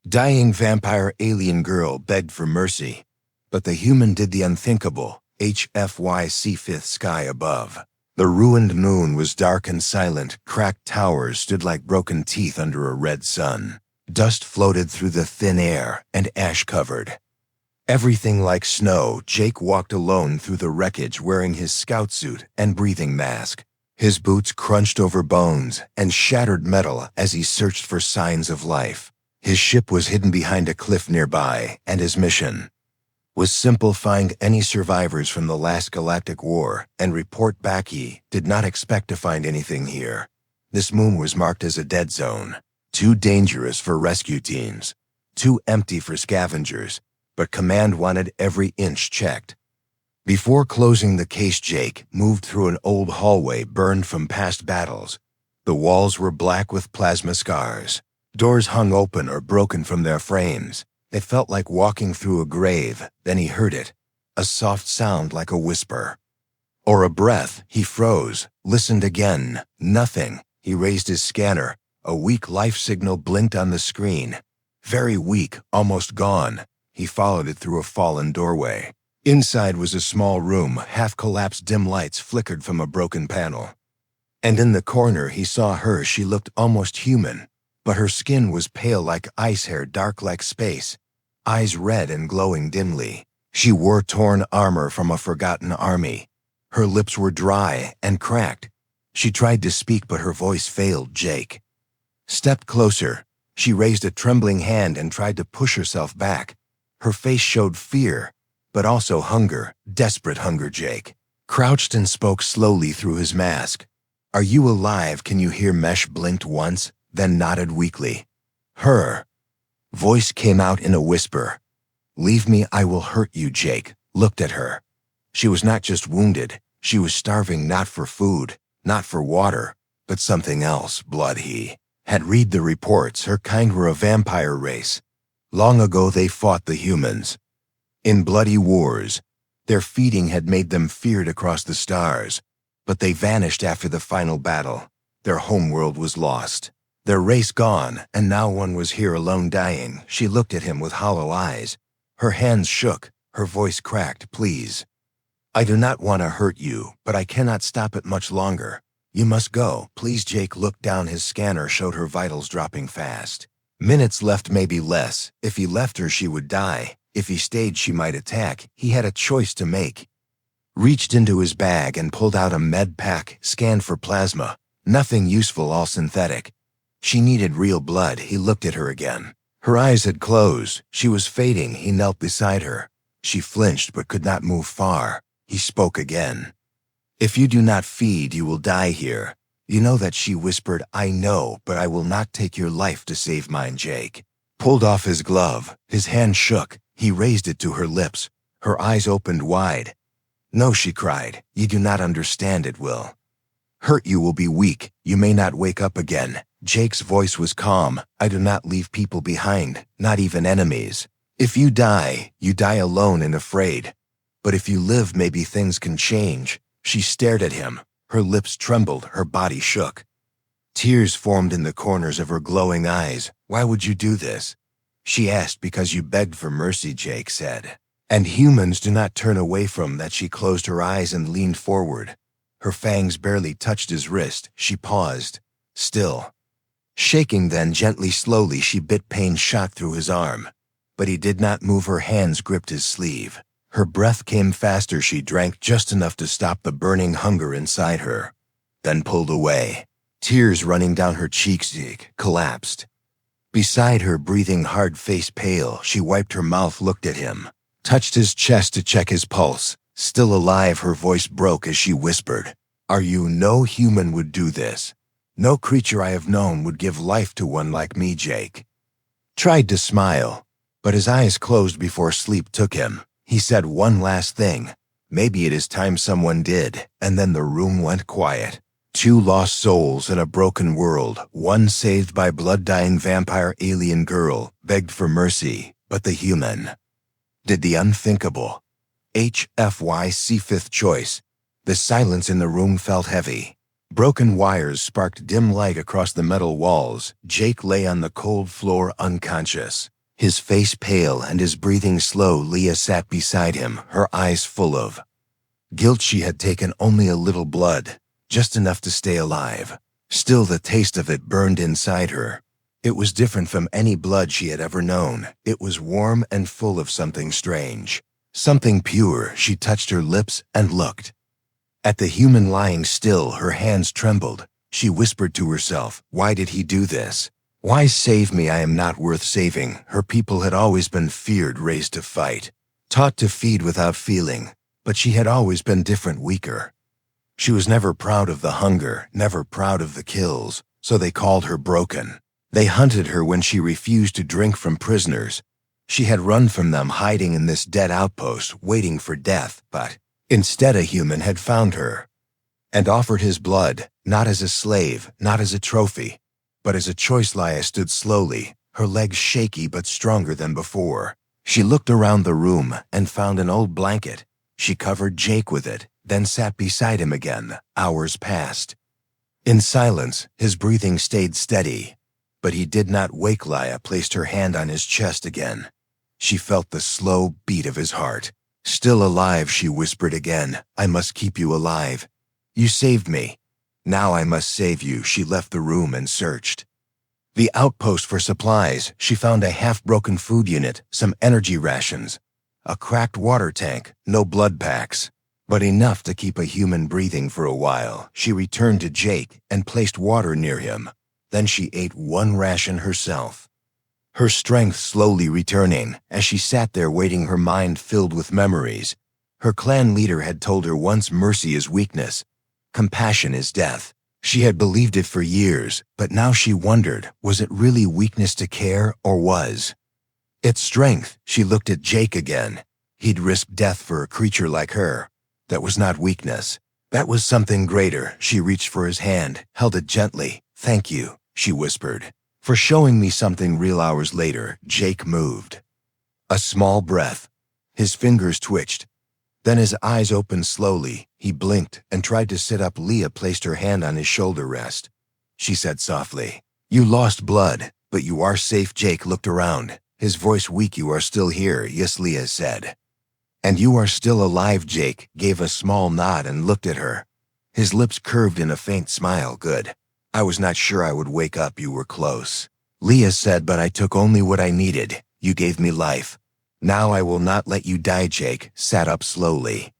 Dying vampire alien girl begged for mercy, but the human did the unthinkable. HFY Sci-Fi above. The ruined moon was dark and silent. Cracked towers stood like broken teeth under a red sun. Dust floated through the thin air, and ash covered everything like snow. Jake walked alone through the wreckage wearing his scout suit and breathing mask. His boots crunched over bones and shattered metal as he searched for signs of life. His ship was hidden behind a cliff nearby, and his mission was simple: find any survivors from the last Galactic War and report back. He did not expect to find anything here. This moon was marked as a dead zone, too dangerous for rescue teams, too empty for scavengers, but Command wanted every inch checked. Before closing the case, Jake moved through an old hallway burned from past battles. The walls were black with plasma scars. Doors hung open or broken from their frames. It felt like walking through a grave. Then he heard it, a soft sound like a whisper or a breath. He froze, listened again. Nothing. He raised his scanner. A weak life signal blinked on the screen. Very weak, almost gone. He followed it through a fallen doorway. Inside was a small room. Half-collapsed dim lights flickered from a broken panel. And in the corner he saw her. She looked almost human, but her skin was pale like ice, hair dark like space, eyes red and glowing dimly. She wore torn armor from a forgotten army. Her lips were dry and cracked. She tried to speak, but her voice failed. Jake stepped closer. She raised a trembling hand and tried to push herself back. Her face showed fear, but also hunger, desperate hunger. Jake crouched and spoke slowly through his mask. "Are you alive? Can you hear?" Mesh blinked once, then nodded weakly. Her voice came out in a whisper. "Leave me, I will hurt you." Jake looked at her. She was not just wounded, she was starving, not for food, not for water, but something else. Blood. He had read the reports. Her kind were a vampire race. Long ago they fought the humans in bloody wars. Their feeding had made them feared across the stars, but they vanished after the final battle. Their homeworld was lost, their race gone, and now one was here alone, dying. She looked at him with hollow eyes. Her hands shook, her voice cracked. "Please, I do not want to hurt you, but I cannot stop it much longer. You must go, please." Jake looked down. His scanner showed her vitals dropping fast. Minutes left, maybe less. If he left her, she would die. If he stayed, she might attack. He had a choice to make. Reached into his bag and pulled out a med pack, scanned for plasma. Nothing useful, all synthetic. She needed real blood. He looked at her again. Her eyes had closed. She was fading. He knelt beside her. She flinched but could not move far. He spoke again. "If you do not feed, you will die here. You know that?" She whispered. "I know, but I will not take your life to save mine." Jake pulled off his glove. His hand shook. He raised it to her lips. Her eyes opened wide. "No," she cried. "You do not understand. It will hurt. You will be weak. You may not wake up again." Jake's voice was calm. "I do not leave people behind, not even enemies. If you die, you die alone and afraid. But if you live, maybe things can change." She stared at him. Her lips trembled, her body shook. Tears formed in the corners of her glowing eyes. "Why would you do this?" she asked. "Because you begged for mercy," Jake said. "And humans do not turn away from that." She closed her eyes and leaned forward. Her fangs barely touched his wrist. She paused, still shaking. Then gently, slowly, she bit. Pain shot through his arm, but he did not move. Her hands gripped his sleeve. Her breath came faster. She drank just enough to stop the burning hunger inside her, then pulled away. Tears running down her cheeks. Jake collapsed beside her, breathing hard, face pale. She wiped her mouth, looked at him, touched his chest to check his pulse. Still alive. Her voice broke as she whispered, "Are you? No human would do this. No creature I have known would give life to one like me." Jake tried to smile, but his eyes closed before sleep took him. He said one last thing, "Maybe it is time someone did," and then the room went quiet. Two lost souls in a broken world, one saved by blood-dying vampire alien girl, begged for mercy, but the human did the unthinkable. HFY Sci-Fi choice. The silence in the room felt heavy. Broken wires sparked dim light across the metal walls. Jake lay on the cold floor, unconscious. His face pale and his breathing slow, Leah sat beside him, her eyes full of guilt. She had taken only a little blood, just enough to stay alive. Still, the taste of it burned inside her. It was different from any blood she had ever known. It was warm and full of something strange, something pure. She touched her lips and looked at the human lying still. Her hands trembled. She whispered to herself, "Why did he do this? Why save me? I am not worth saving." Her people had always been feared, raised to fight, taught to feed without feeling, but she had always been different, weaker. She was never proud of the hunger, never proud of the kills, so they called her broken. They hunted her when she refused to drink from prisoners. She had run from them, hiding in this dead outpost, waiting for death, but instead a human had found her and offered his blood, not as a slave, not as a trophy, but as a choice. Leia stood slowly, her legs shaky but stronger than before. She looked around the room and found an old blanket. She covered Jake with it, then sat beside him again. Hours passed. In silence, his breathing stayed steady, but he did not wake. Leia placed her hand on his chest again. She felt the slow beat of his heart. "Still alive," she whispered again. "I must keep you alive. You saved me. Now I must save you." She left the room and searched the outpost for supplies. She found a half-broken food unit, some energy rations, a cracked water tank, no blood packs, but enough to keep a human breathing for a while. She returned to Jake and placed water near him. Then she ate one ration herself, her strength slowly returning. As she sat there waiting, her mind filled with memories. Her clan leader had told her once, "Mercy is weakness, compassion is death." She had believed it for years, but now she wondered, was it really weakness to care, or was it strength? She looked at Jake again. He'd risked death for a creature like her. That was not weakness. That was something greater. She reached for his hand, held it gently. "Thank you," she whispered, "for showing me something real." Hours later, Jake moved a small breath. His fingers twitched. Then his eyes opened slowly. He blinked and tried to sit up. Leah placed her hand on his shoulder rest. She said softly, "You lost blood, but you are safe." Jake looked around, his voice weak. "You are still here." "Yes," Leah said. "And you are still alive." Jake gave a small nod and looked at her. His lips curved in a faint smile. "Good. I was not sure I would wake up." "You were close," Leah said, "but I took only what I needed. You gave me life. Now I will not let you die." Jake sat up slowly.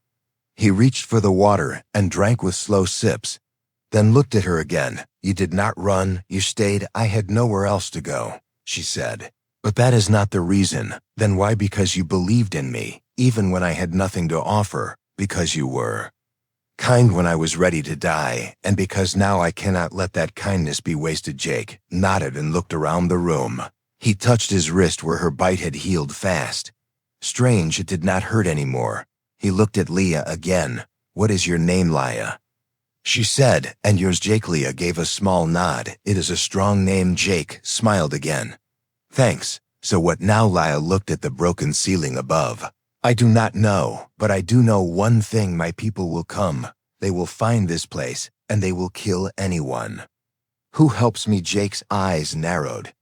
He reached for the water and drank with slow sips, then looked at her again. "You did not run, you stayed." "I had nowhere else to go," she said. "But that is not the reason." "Then why?" "Because you believed in me, even when I had nothing to offer. Because you were kind when I was ready to die, and because now I cannot let that kindness be wasted." Jake nodded and looked around the room. He touched his wrist where her bite had healed fast. Strange, it did not hurt anymore. He looked at Leah again. "What is your name?" "Leia," she said. "And yours?" Jake. Leah gave a small nod. "It is a strong name." Jake smiled again. "Thanks. So what now?" Leia looked at the broken ceiling above. "I do not know, but I do know one thing. My people will come. They will find this place, and they will kill anyone who helps me." Jake's eyes narrowed.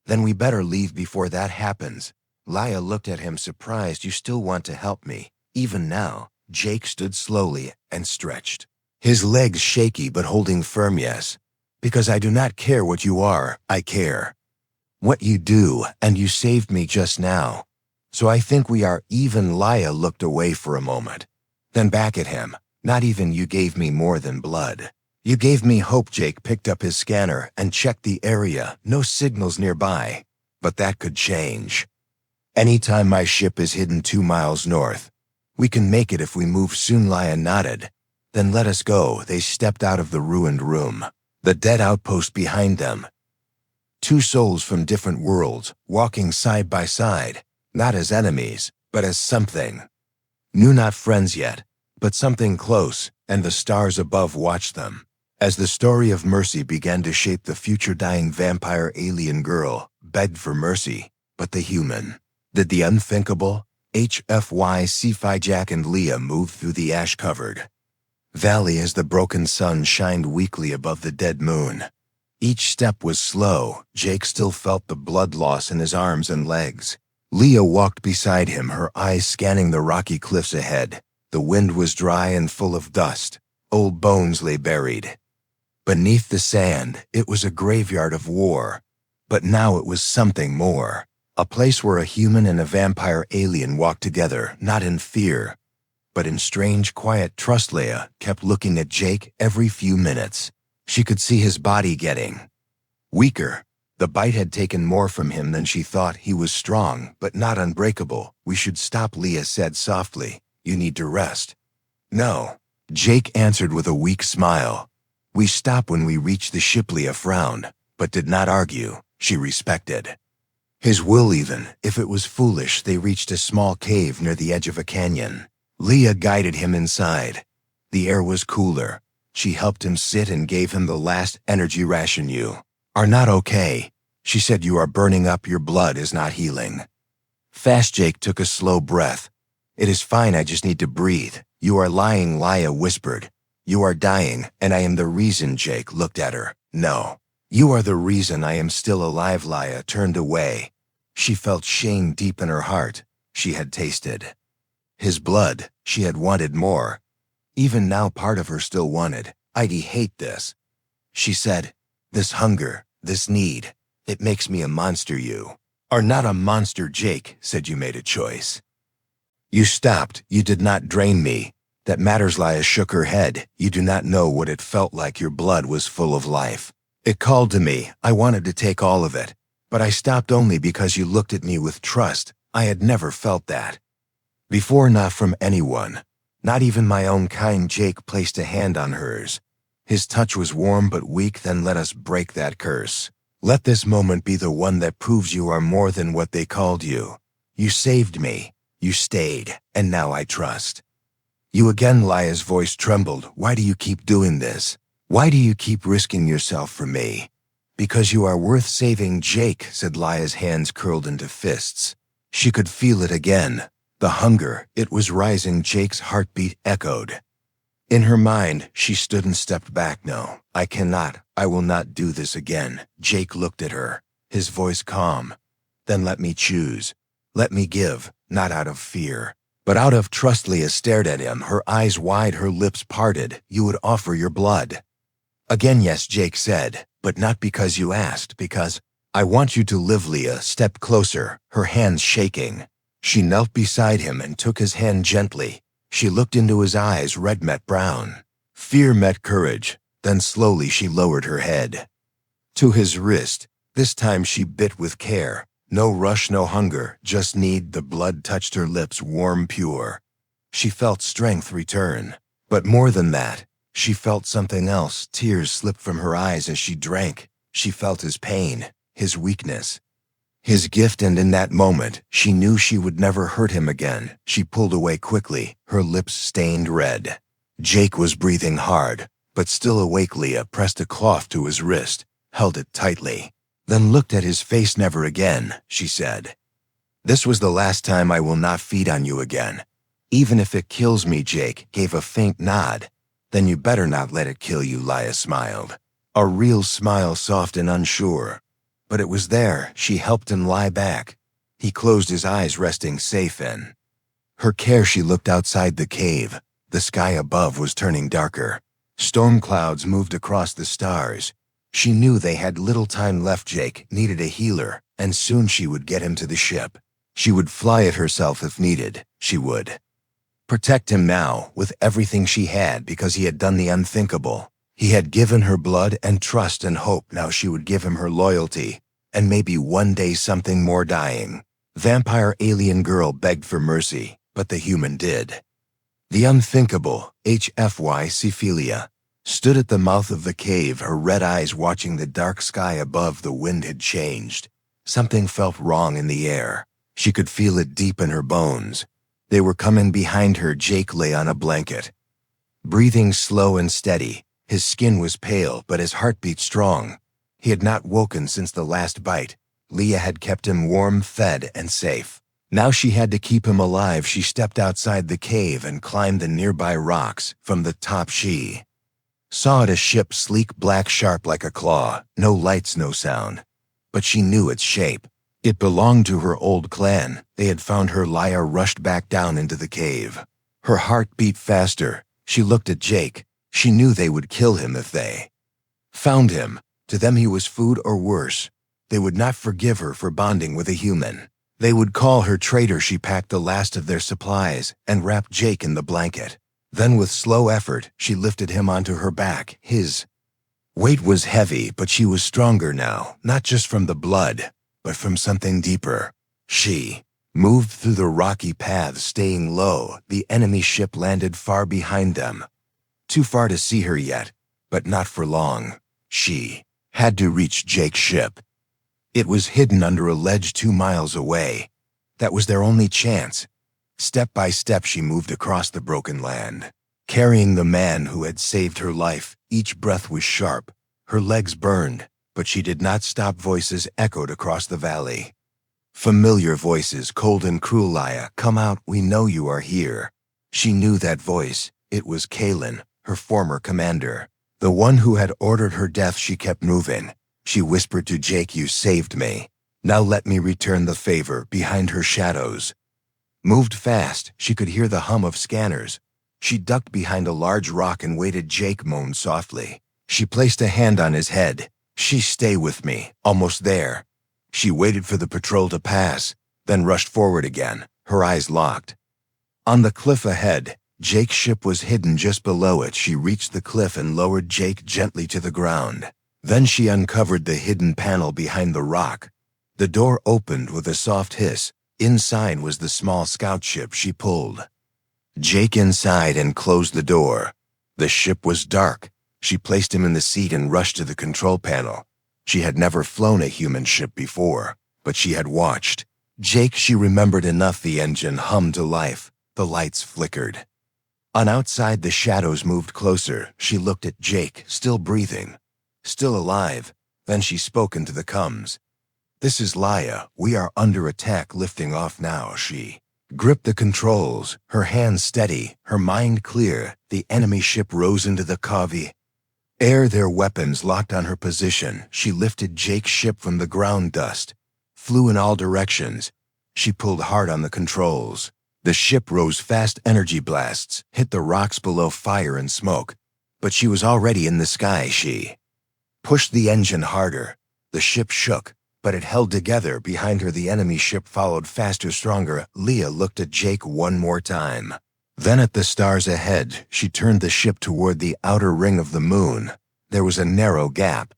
"Then we better leave before that happens." Leia looked at him surprised. "You still want to help me, even now?" Jake stood slowly and stretched, his legs shaky but holding firm. "Yes, because I do not care what you are. I care what you do, and you saved me just now. So I think we are even." Leia looked away for a moment, then back at him. "Not even. You gave me more than blood. You gave me hope." Jake picked up his scanner and checked the area. No signals nearby, but that could change. "Anytime. My ship is hidden 2 miles north. We can make it if we move soon." Leia nodded. "Then let us go." They stepped out of the ruined room, the dead outpost behind them. Two souls from different worlds, walking side by side, not as enemies, but as something new. Not friends yet, but something close, and the stars above watched them. As the story of mercy began to shape the future, dying vampire alien girl begged for mercy, but the human did the unthinkable. HFY Sci-Fi. Jack and Leah moved through the ash-covered valley as the broken sun shined weakly above the dead moon. Each step was slow. Jake still felt the blood loss in his arms and legs. Leah walked beside him, her eyes scanning the rocky cliffs ahead. The wind was dry and full of dust. Old bones lay buried. Beneath the sand, it was a graveyard of war. But now it was something more. A place where a human and a vampire alien walked together, not in fear, but in strange, quiet trust. Leah kept looking at Jake every few minutes. She could see his body getting weaker. The bite had taken more from him than she thought. He was strong, but not unbreakable. "We should stop," Leah said softly. "You need to rest." "No," Jake answered with a weak smile. "We stop when we reach the ship." Leah frowned, but did not argue. She respected his will even if it was foolish. They reached a small cave near the edge of a canyon. Leah guided him inside. The air was cooler. She helped him sit and gave him the last energy ration. "You are not okay," she said. "You are burning up. Your blood is not healing fast." Jake took a slow breath. "It is fine. I just need to breathe." "You are lying," Leah whispered. "You are dying, and I am the reason." Jake looked at her. "No. You are the reason I am still alive." Leah turned away. She felt shame deep in her heart. She had tasted his blood. She had wanted more. Even now, part of her still wanted. "I'd hate this," she said. "This hunger, this need. It makes me a monster." "You are not a monster," Jake said. "You made a choice. You stopped. You did not drain me." "That matters." Leah shook her head. "You do not know what it felt like. Your blood was full of life. It called to me. I wanted to take all of it. But I stopped only because you looked at me with trust. I had never felt that before, not from anyone. Not even my own kind." Jake placed a hand on hers. His touch was warm but weak. "Then let us break that curse. Let this moment be the one that proves you are more than what they called you. You saved me. You stayed. And now I trust you again." Leah's voice trembled. "Why do you keep doing this? Why do you keep risking yourself for me?" "Because you are worth saving," Jake said. Leah's hands curled into fists. She could feel it again. The hunger, it was rising. Jake's heartbeat echoed in her mind. She stood and stepped back. "No, I cannot. I will not do this again." Jake looked at her, his voice calm. "Then let me choose. Let me give, not out of fear, but out of trust." Leah stared at him, her eyes wide, her lips parted. "You would offer your blood again?" "Yes," Jake said, "but not because you asked, because I want you to live." Leah stepped closer, her hands shaking. She knelt beside him and took his hand gently. She looked into his eyes. Red met brown. Fear met courage. Then slowly she lowered her head to his wrist. This time she bit with care. No rush, no hunger, just need. The blood touched her lips, warm, pure. She felt strength return. But more than that, she felt something else. Tears slipped from her eyes as she drank. She felt his pain, his weakness, his gift, and in that moment, she knew she would never hurt him again. She pulled away quickly, her lips stained red. Jake was breathing hard, but still awake. Leah pressed a cloth to his wrist, held it tightly, then looked at his face. "Never again," she said. "This was the last time. I will not feed on you again. Even if it kills me." Jake gave a faint nod. "Then you better not let it kill you." Leah smiled. A real smile, soft and unsure. But it was there. She helped him lie back. He closed his eyes, resting safe in her care. She looked outside the cave. The sky above was turning darker. Storm clouds moved across the stars. She knew they had little time left. Jake needed a healer, and soon she would get him to the ship. She would fly it herself if needed. She would protect him now with everything she had, because he had done the unthinkable. He had given her blood and trust and hope. Now she would give him her loyalty, and maybe one day something more. Dying vampire alien girl begged for mercy, but the human did. The unthinkable, HFY Sci-Fi, stood at the mouth of the cave, her red eyes watching the dark sky above. The wind had changed. Something felt wrong in the air. She could feel it deep in her bones. They were coming behind her. Jake lay on a blanket, breathing slow and steady. His skin was pale, but his heartbeat strong. He had not woken since the last bite. Leah had kept him warm, fed, and safe. Now she had to keep him alive. She stepped outside the cave and climbed the nearby rocks. From the top she Saw it a ship sleek black sharp like a claw, no lights, no sound. But she knew its shape. It belonged to her old clan. They had found her. Leia rushed back down into the cave. Her heart beat faster. She looked at Jake. She knew they would kill him if they found him. To them he was food or worse. They would not forgive her for bonding with a human. They would call her traitor. She packed the last of their supplies and wrapped Jake in the blanket. Then with slow effort, she lifted him onto her back. His weight was heavy, but she was stronger now, not just from the blood, but from something deeper. She moved through the rocky paths, staying low. The enemy ship landed far behind them. Too far to see her yet, but not for long. She had to reach Jake's ship. It was hidden under a ledge 2 miles away. That was their only chance. Step by step she moved across the broken land, carrying the man who had saved her life. Each breath was sharp. Her legs burned, but she did not stop. Voices echoed across the valley. Familiar voices, cold and cruel. Leia, come out, we know you are here. She knew that voice. It was Kalen, her former commander, the one who had ordered her death. She kept moving. She whispered to Jake, you saved me. Now let me return the favor. Behind her, shadows moved fast. She could hear the hum of scanners. She ducked behind a large rock and waited. Jake moaned softly. She placed a hand on his head. Stay with me. Almost there. She waited for the patrol to pass, then rushed forward again, her eyes locked. On the cliff ahead, Jake's ship was hidden just below it. She reached the cliff and lowered Jake gently to the ground. Then she uncovered the hidden panel behind the rock. The door opened with a soft hiss. Inside was the small scout ship. She pulled Jake inside and closed the door. The ship was dark. She placed him in the seat and rushed to the control panel. She had never flown a human ship before, but she had watched Jake. She remembered enough. The engine hummed to life. The lights flickered. On outside, the shadows moved closer. She looked at Jake, still breathing, still alive. Then she spoke into the comms. This is Leia. We are under attack. Lifting off now. She gripped the controls, her hands steady, her mind clear. The enemy ship rose into the cavity air, their weapons locked on her position. She lifted Jake's ship from the ground. Dust flew in all directions. She pulled hard on the controls. The ship rose fast. Energy blasts hit the rocks below, fire and smoke. But she was already in the sky. She pushed the engine harder. The ship shook, but it held together. Behind her, the enemy ship followed, faster, stronger. Leia looked at Jake one more time. Then at the stars ahead. She turned the ship toward the outer ring of the moon. There was a narrow gap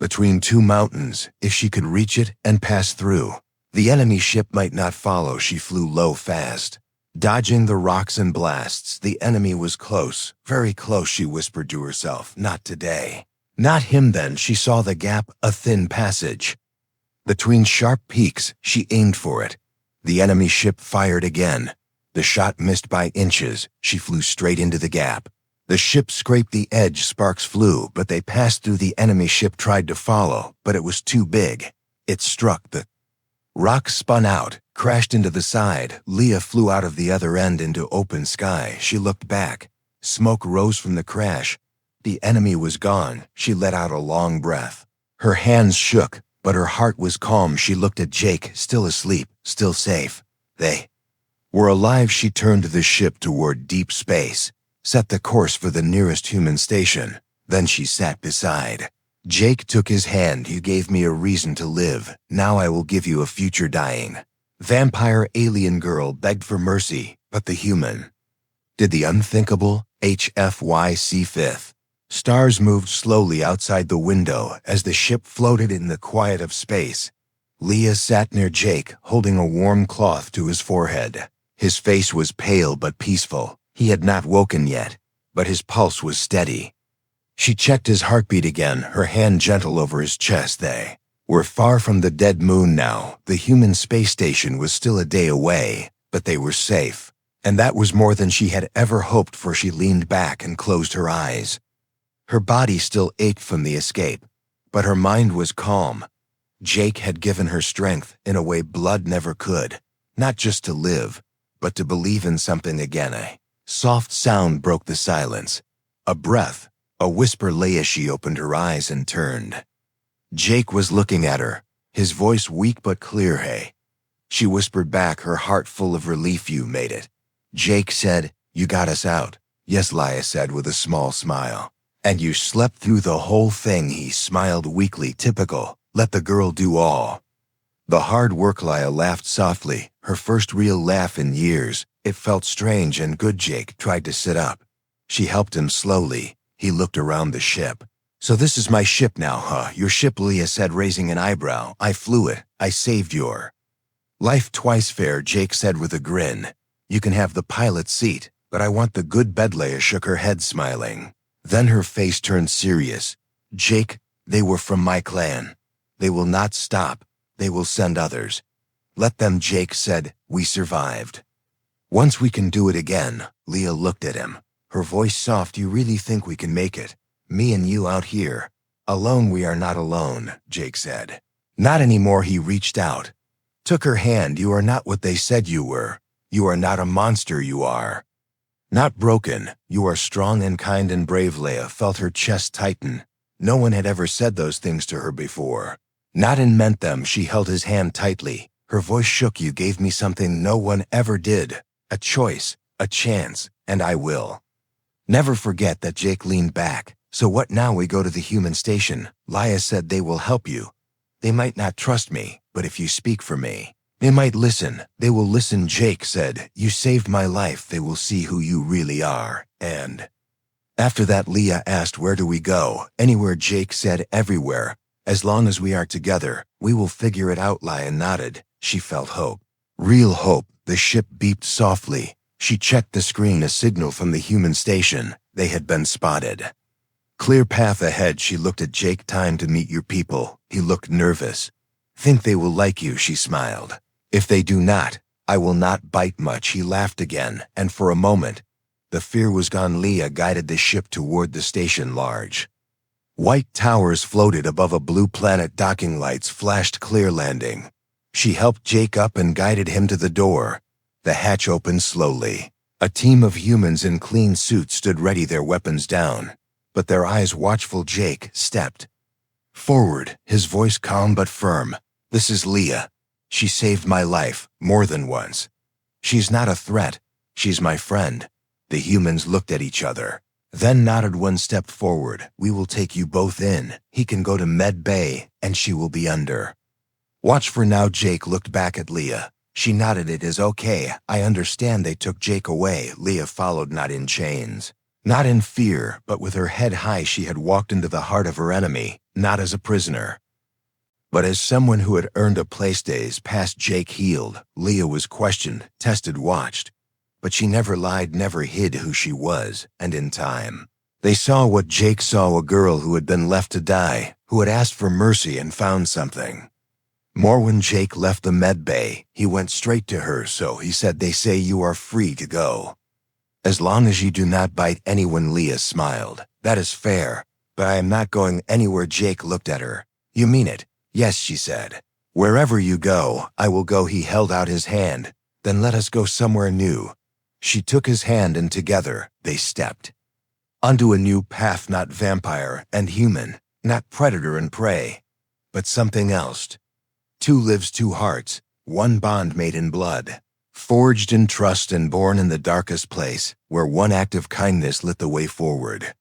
between 2 mountains. If she could reach it and pass through, the enemy ship might not follow. She flew low, fast, dodging the rocks and blasts. The enemy was close, very close. She whispered to herself, not today. Not him. Then she saw the gap, a thin passage between sharp peaks. She aimed for it. The enemy ship fired again. The shot missed by inches. She flew straight into the gap. The ship scraped the edge. Sparks flew, but they passed through. The enemy ship tried to follow, but it was too big. It struck the rock, spun out, crashed into the side. Leia flew out of the other end into open sky. She looked back. Smoke rose from the crash. The enemy was gone. She let out a long breath. Her hands shook, but her heart was calm. She looked at Jake, still asleep, still safe. They were alive. She turned the ship toward deep space, set the course for the nearest human station. Then she sat beside Jake, took his hand. You gave me a reason to live. Now I will give you a future. Dying vampire alien girl begged for mercy, but the human did the unthinkable. HFY Sci-Fi. Stars moved slowly outside the window as the ship floated in the quiet of space. Leia sat near Jake, holding a warm cloth to his forehead. His face was pale but peaceful. He had not woken yet, but his pulse was steady. She checked his heartbeat again, her hand gentle over his chest. They were far from the dead moon now. The human space station was still a day away, but they were safe. And that was more than she had ever hoped for. She leaned back and closed her eyes. Her body still ached from the escape, but her mind was calm. Jake had given her strength in a way blood never could, not just to live, but to believe in something again. A soft sound broke the silence. A breath, A whisper lay as she opened her eyes and turned. Jake was looking at her, his voice weak but clear. "Hey." She whispered back, her heart full of relief. "You made it." Jake said, "You got us out." "Yes," Leia said with a small smile. "And you slept through the whole thing." He smiled weakly. "Typical. Let the girl do all the hard work." Leia laughed softly, her first real laugh in years. It felt strange and good. Jake tried to sit up. She helped him slowly. He looked around the ship. "So this is my ship now, huh?" "Your ship," Leia said, raising an eyebrow. "I flew it. I saved your life twice." "Fair," Jake said with a grin. "You can have the pilot seat, but I want the good bed." Leia shook her head, smiling. Then her face turned serious. "Jake, they were from my clan. They will not stop. They will send others. Let them." Jake said, "We survived. Once we can do it again." Leia looked at him, her voice soft. "You really think we can make it? Me and you out here alone?" "We are not alone," Jake said. "Not anymore." He reached out, took her hand. "You are not what they said you were. You are not a monster. You are not broken. You are strong and kind and brave." Leia felt her chest tighten. No one had ever said those things to her before. Not and meant them. She held his hand tightly. Her voice shook. "You gave me something no one ever did. A choice, a chance, and I will never forget that." Jake leaned back. "So what now?" "We go to the human station." Leia said, "They will help you. They might not trust me, but if you speak for me, they might listen." "They will listen," Jake said. "You saved my life. They will see who you really are." And after that, Leia asked, "Where do we go?" "Anywhere," Jake said. "Everywhere. As long as we are together, we will figure it out." Leia nodded. She felt hope. Real hope. The ship beeped softly. She checked the screen, a signal from the human station. They had been spotted. Clear path ahead. She looked at Jake. "Time to meet your people." He looked nervous. "Think they will like you?" She smiled. "If they do not, I will not bite much." He laughed again, and for a moment, the fear was gone. Leia guided the ship toward the station. Large white towers floated above a blue planet. Docking lights flashed. Clear landing. She helped Jake up and guided him to the door. The hatch opened slowly. A team of humans in clean suits stood ready, their weapons down, but their eyes watchful. Jake stepped forward, his voice calm but firm. "This is Leia. She saved my life more than once. She's not a threat. She's my friend." The humans looked at each other, then nodded. One stepped forward. "We will take you both in. He can go to Med Bay, and she will be under watch for now." Jake looked back at Leia. She nodded. "It is okay. I understand." They took Jake away. Leia followed, not in chains, not in fear, but with her head high. She had walked into the heart of her enemy, not as a prisoner, but as someone who had earned a place. Days passed. Jake healed. Leia was questioned, tested, watched. But she never lied, never hid who she was, and in time, they saw what Jake saw, a girl who had been left to die, who had asked for mercy and found something more. When Jake left the med bay, he went straight to her. "So," he said, "they say you are free to go, as long as you do not bite anyone." Leia smiled. "That is fair, but I am not going anywhere." Jake looked at her. "You mean it?" "Yes," she said. "Wherever you go, I will go." He held out his hand. "Then let us go somewhere new." She took his hand, and together they stepped onto a new path, not vampire and human, not predator and prey, but something else. Two lives, two hearts, one bond made in blood, forged in trust and born in the darkest place, where one act of kindness lit the way forward.